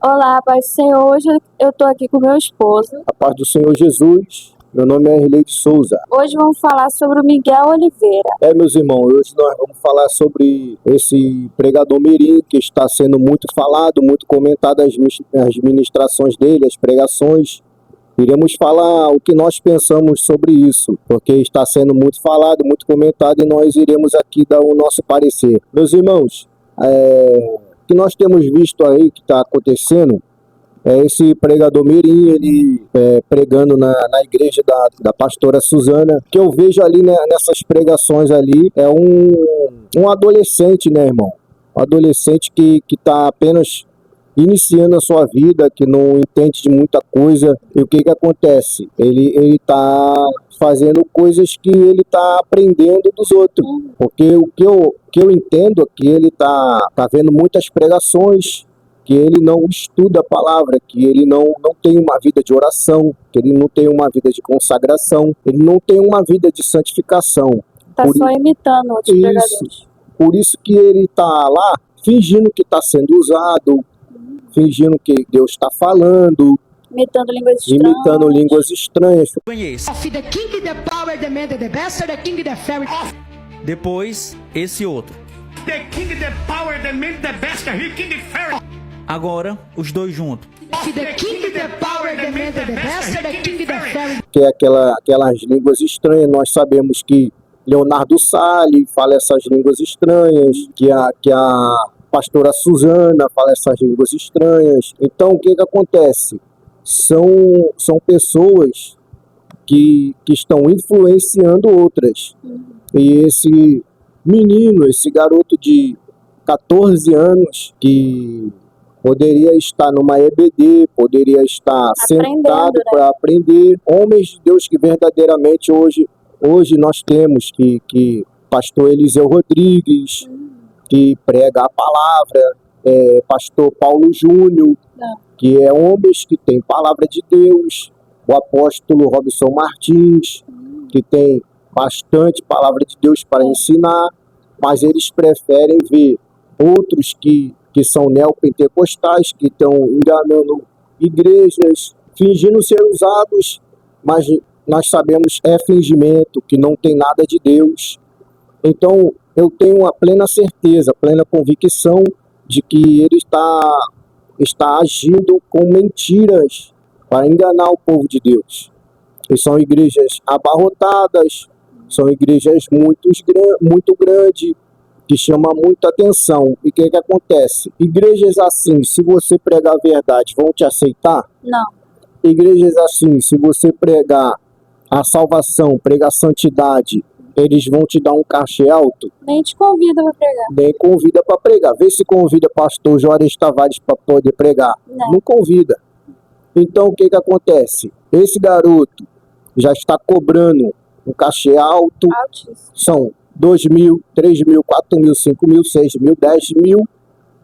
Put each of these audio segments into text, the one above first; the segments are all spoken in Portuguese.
Olá, Pai do Senhor. Hoje eu tô aqui com meu esposo. A paz do Senhor Jesus, meu nome é Erlei de Souza. Hoje vamos falar sobre o Miguel Oliveira. Meus irmãos, hoje nós vamos falar sobre esse pregador mirim que está sendo muito falado, muito comentado as ministrações dele, as pregações. Iremos falar o que nós pensamos sobre isso, porque está sendo muito falado, muito comentado, e nós iremos aqui dar o nosso parecer. Meus irmãos, o que nós temos visto aí que está acontecendo é esse pregador mirim, ele pregando na igreja da pastora Suzana, que eu vejo ali, né, nessas pregações ali, é um adolescente, né, irmão? Um adolescente que está apenas iniciando a sua vida, que não entende de muita coisa. E o que acontece? Ele está fazendo coisas que ele está aprendendo dos outros. Porque o que eu entendo é que ele tá vendo muitas pregações, que ele não estuda a palavra, que ele não tem uma vida de oração, que ele não tem uma vida de consagração, ele não tem uma vida de santificação. Tá só imitando outros pregadores. Por isso que ele está lá fingindo que está sendo usado, fingindo que Deus está falando, imitando línguas estranhas. Depois, esse outro. Agora, os dois juntos. Que é aquelas línguas estranhas. Nós sabemos que Leonardo Salles fala essas línguas estranhas, que a pastora Suzana fala essas línguas estranhas. Então, o que acontece? São pessoas que estão influenciando outras. E esse menino, esse garoto de 14 anos, que poderia estar numa EBD, poderia estar sentado, né, para aprender. Homens de Deus que verdadeiramente hoje nós temos, que pastor Eliseu Rodrigues, que prega a palavra, pastor Paulo Júnior, que é homens que têm palavra de Deus, o apóstolo Robson Martins, que tem bastante palavra de Deus para ensinar, mas eles preferem ver outros que são neopentecostais, que estão enganando igrejas, fingindo ser usados, mas nós sabemos é fingimento, que não tem nada de Deus. Então, eu tenho a plena certeza, plena convicção de que ele está agindo com mentiras para enganar o povo de Deus. E são igrejas abarrotadas, são igrejas muito grandes, que chamam muita atenção. E o que acontece? Igrejas assim, se você pregar a verdade, vão te aceitar? Não. Igrejas assim, se você pregar a salvação, pregar a santidade, eles vão te dar um cachê alto? Nem te convida para pregar. Nem convida para pregar. Vê se convida pastor Juarez Tavares para poder pregar. Não convida. Então, o que acontece? Esse garoto já está cobrando um cachê alto. Altíssimo. São 2 mil, 3 mil, 4 mil, 5 mil, 6 mil, 10 mil,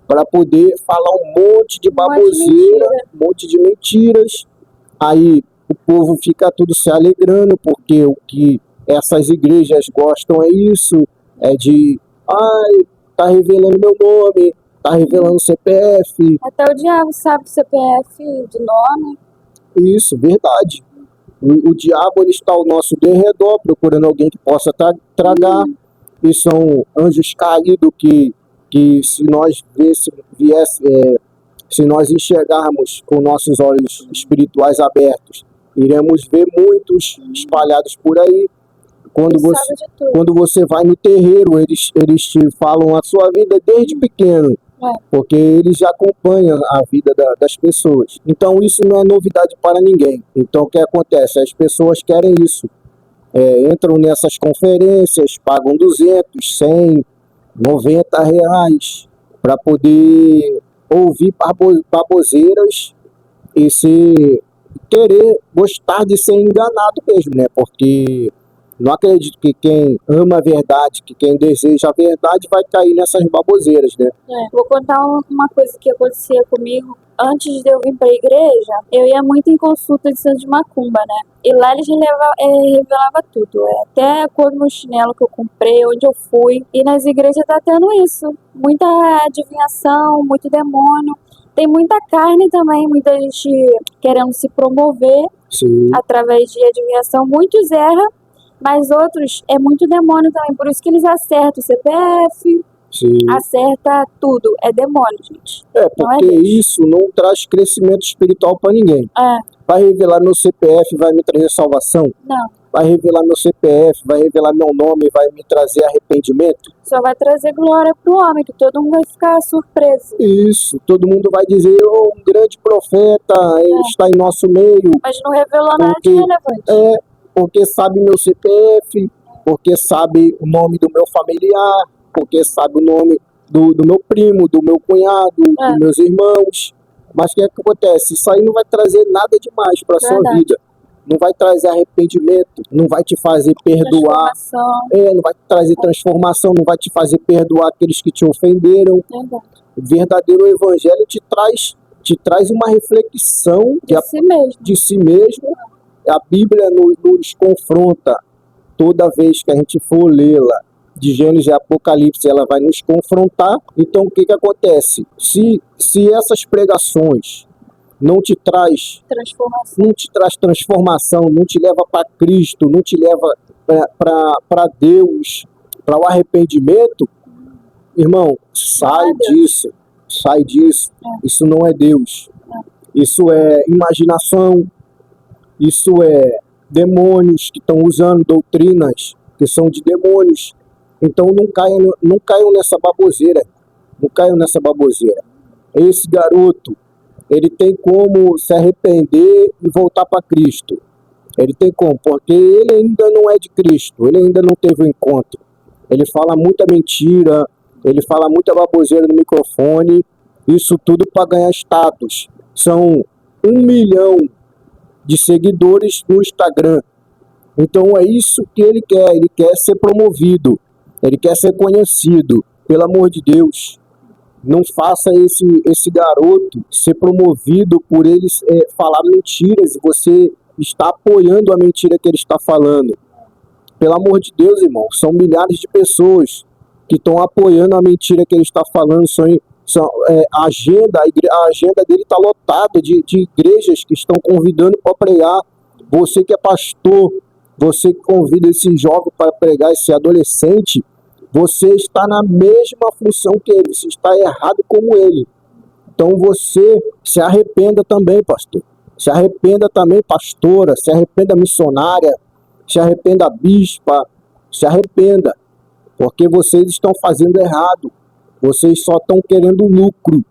para poder falar um monte de baboseira, um monte de mentiras. Aí o povo fica tudo se alegrando, porque o que essas igrejas gostam é isso, é de, tá revelando meu nome, tá revelando CPF. Até o diabo sabe o CPF de nome. Isso, verdade. O diabo, ele está ao nosso derredor, procurando alguém que possa tragar. E são anjos caídos que se nós se nós enxergarmos com nossos olhos espirituais abertos, iremos ver muitos espalhados por aí. Quando você vai no terreiro, eles te falam a sua vida desde pequeno, porque eles já acompanham a vida das pessoas. Então isso não é novidade para ninguém. Então o que acontece? As pessoas querem isso. Entram nessas conferências, pagam 200, 100, 90 reais para poder ouvir baboseiras e querer gostar de ser enganado mesmo, né? Porque não acredito que quem ama a verdade, que quem deseja a verdade vai cair nessas baboseiras, né? Vou contar uma coisa que acontecia comigo. Antes de eu vir para a igreja, eu ia muito em consulta de santo de macumba, né? E lá eles revelavam tudo. Até a cor do meu chinelo que eu comprei, onde eu fui. E nas igrejas tá tendo isso. Muita adivinhação, muito demônio. Tem muita carne também, muita gente querendo se promover Sim, através de adivinhação. Muitos erram, mas outros é muito demônio também. Por isso que eles acertam o CPF, sim. acerta tudo. É demônio, gente. É, Não é porque Deus. isso não traz crescimento espiritual para ninguém. É, Vai revelar meu CPF, vai me trazer salvação? não. Vai revelar meu CPF, vai revelar meu nome, vai me trazer arrependimento? Só vai trazer glória pro homem, que todo mundo vai ficar surpreso. Isso, todo mundo vai dizer, oh, um grande profeta, ele está em nosso meio, Mas não revelou nada de Porque- relevante. porque sabe meu CPF, porque sabe o nome do meu familiar, porque sabe o nome do meu primo, do meu cunhado, dos meus irmãos. Mas o que é que acontece? Isso aí não vai trazer nada demais para sua Verdade. vida. Não vai trazer arrependimento, não vai te fazer perdoar, Transformação. não vai trazer transformação, não vai te fazer perdoar aqueles que te ofenderam. Verdade. O verdadeiro evangelho te traz uma reflexão De si mesmo. de si mesmo. A Bíblia nos confronta toda vez que a gente for lê-la, de Gênesis e Apocalipse, ela vai nos confrontar. Então o que acontece? Se essas pregações não te traz transformação, não te leva para Cristo, não te leva para Deus, para o arrependimento, irmão, sai disso. Isso não é Deus. Isso é imaginação, isso é demônios que estão usando doutrinas que são de demônios. Então não caiam nessa baboseira. Não caiam nessa baboseira. Esse garoto, ele tem como se arrepender e voltar para Cristo. Ele tem como, porque ele ainda não é de Cristo, ele ainda não teve o encontro. Ele fala muita mentira, ele fala muita baboseira no microfone, isso tudo para ganhar status. São 1 milhão de seguidores no Instagram. Então é isso que ele quer ser promovido, ele quer ser conhecido. Pelo amor de Deus, não faça esse garoto ser promovido por eles falar mentiras e você está apoiando a mentira que ele está falando. Pelo amor de Deus, irmão, são milhares de pessoas que estão apoiando a mentira que ele está falando. A agenda dele está lotada de igrejas que estão convidando para pregar. Você que é pastor, você que convida esse jovem para pregar, esse adolescente, você está na mesma função que ele, você está errado como ele. Então você se arrependa também, pastor. Se arrependa também, pastora. Se arrependa, missionária. Se arrependa, bispa. Se arrependa. Porque vocês estão fazendo errado. Vocês só estão querendo lucro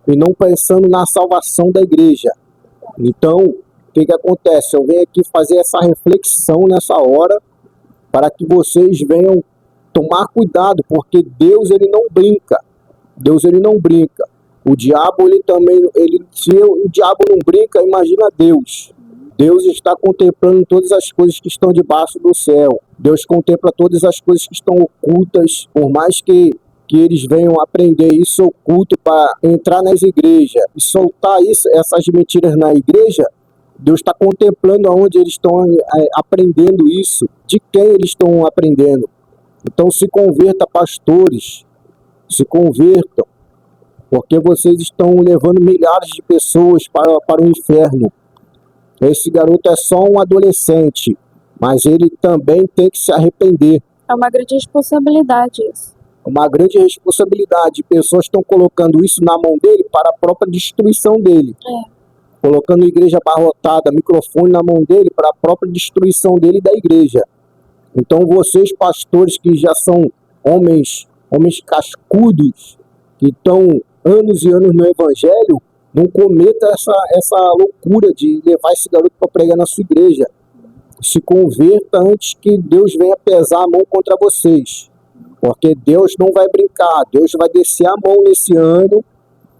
e não pensando na salvação da igreja. Então, o que acontece? Eu venho aqui fazer essa reflexão nessa hora para que vocês venham tomar cuidado, porque Deus, ele não brinca. Deus, ele não brinca. O diabo, ele também, o diabo não brinca, imagina Deus. Deus está contemplando todas as coisas que estão debaixo do céu. Deus contempla todas as coisas que estão ocultas, por mais que eles venham aprender isso oculto para entrar nas igrejas e soltar essas mentiras na igreja. Deus está contemplando aonde eles estão aprendendo isso, de quem eles estão aprendendo. Então se converta, pastores, se convertam, porque vocês estão levando milhares de pessoas para o inferno. Esse garoto é só um adolescente, mas ele também tem que se arrepender. É uma grande responsabilidade isso. Uma grande responsabilidade. Pessoas estão colocando isso na mão dele para a própria destruição dele. Colocando a igreja abarrotada, microfone na mão dele para a própria destruição dele e da igreja. Então vocês, pastores que já são homens cascudos, que estão anos e anos no evangelho, não cometa essa loucura de levar esse garoto para pregar na sua igreja. Se converta antes que Deus venha pesar a mão contra vocês. Porque Deus não vai brincar, Deus vai descer a mão nesse ano,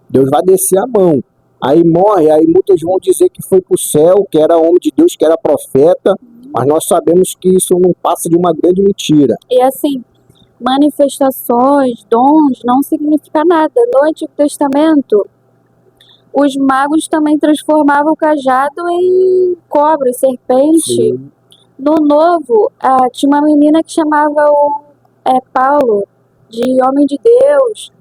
Deus vai descer a mão. Aí morre, aí muitos vão dizer que foi para o céu, que era homem de Deus, que era profeta, mas nós sabemos que isso não passa de uma grande mentira. E assim, manifestações, dons, não significa nada. No Antigo Testamento, os magos também transformavam o cajado em cobra, serpente. Sim. No Novo, tinha uma menina que chamava Paulo de homem de Deus.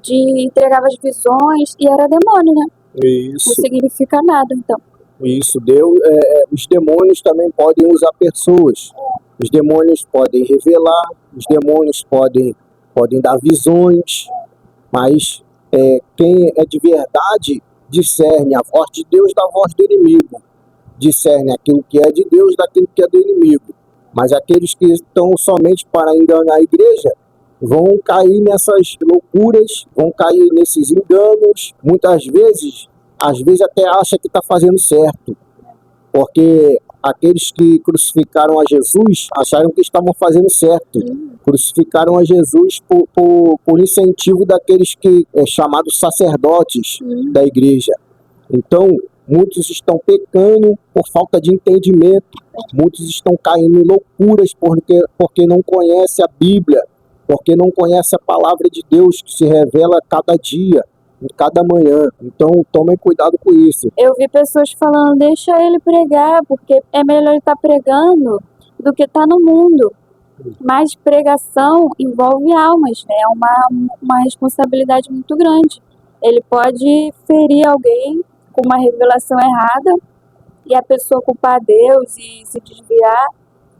de entregava as visões e era demônio, né? Não Isso, significa nada, então. isso. Deus, os demônios também podem usar pessoas. Os demônios podem revelar, os demônios podem dar visões, mas quem é de verdade discerne a voz de Deus da voz do inimigo. Discerne aquilo que é de Deus daquilo que é do inimigo. Mas aqueles que estão somente para enganar a igreja vão cair nessas loucuras, vão cair nesses enganos. Muitas vezes, às vezes até acha que está fazendo certo, porque aqueles que crucificaram a Jesus acharam que estavam fazendo certo. Crucificaram a Jesus por incentivo daqueles que chamados sacerdotes da igreja. Então, muitos estão pecando por falta de entendimento, muitos estão caindo em loucuras porque não conhecem a Bíblia, porque não conhecem a palavra de Deus que se revela a cada dia, em cada manhã. Então, tomem cuidado com isso. Eu vi pessoas falando, deixa ele pregar, porque é melhor ele estar pregando do que estar no mundo. Mas pregação envolve almas, né? É uma responsabilidade muito grande. Ele pode ferir alguém com uma revelação errada e a pessoa culpar a Deus e se desviar.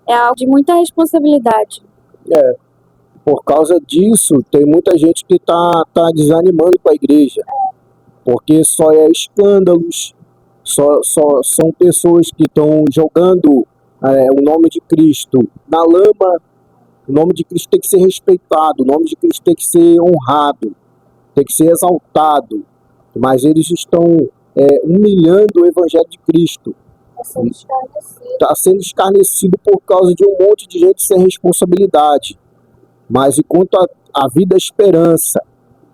É algo de muita responsabilidade. Por causa disso, tem muita gente que tá desanimando com a igreja, porque só é escândalos, são pessoas que estão jogando o nome de Cristo na lama. O nome de Cristo tem que ser respeitado, o nome de Cristo tem que ser honrado, tem que ser exaltado, mas eles estão humilhando o Evangelho de Cristo. Está sendo escarnecido por causa de um monte de gente sem responsabilidade. Mas enquanto a vida é esperança,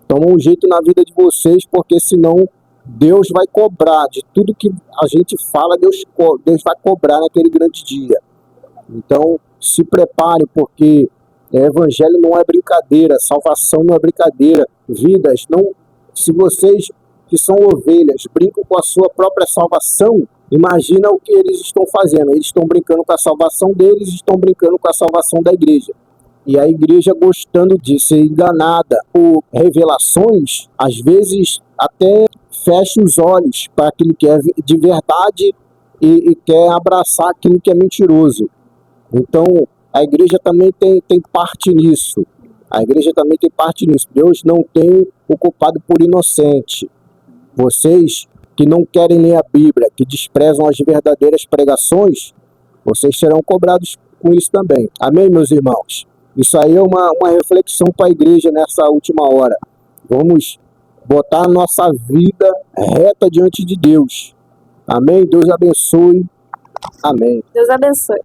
toma um jeito na vida de vocês, porque senão Deus vai cobrar de tudo que a gente fala, Deus vai cobrar naquele grande dia. Então, se prepare, porque evangelho não é brincadeira, salvação não é brincadeira. Vidas, não. Se vocês que são ovelhas brincam com a sua própria salvação, imagina o que eles estão fazendo. Eles estão brincando com a salvação deles, estão brincando com a salvação da igreja. E a igreja, gostando de ser enganada por revelações, às vezes até fecha os olhos para aquilo que é de verdade e quer abraçar aquilo que é mentiroso. Então, a igreja também tem parte nisso. A igreja também tem parte nisso. Deus não tem o culpado por inocente. Vocês que não querem ler a Bíblia, que desprezam as verdadeiras pregações, vocês serão cobrados com isso também. Amém, meus irmãos? Isso aí é uma reflexão para a igreja nessa última hora. Vamos botar a nossa vida reta diante de Deus. Amém? Deus abençoe. Amém. Deus abençoe.